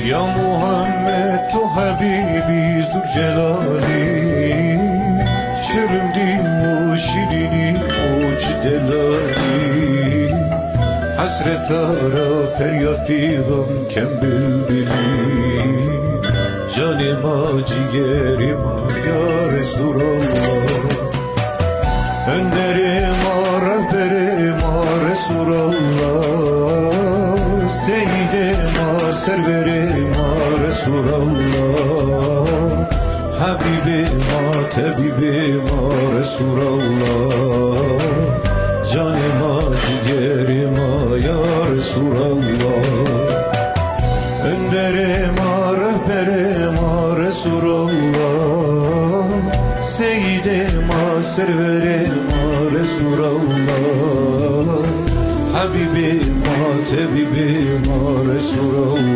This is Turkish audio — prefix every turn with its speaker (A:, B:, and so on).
A: Ya Muhammed tu Habibi Zülcelali, şırımdim o şirini o cidelali. Hasret ara feryat figan kem bülbülü, canıma ciğerime ya Resulallah. Önderime rehberime Resulallah, Seyyidime serverime Resulallah. Habibime tebibime Resulallah, canıma ciğerime ya Resulallah. Önderime rehberime Resulallah, Seyyidime serverime Resulallah. Habibime tebibime Resulallah,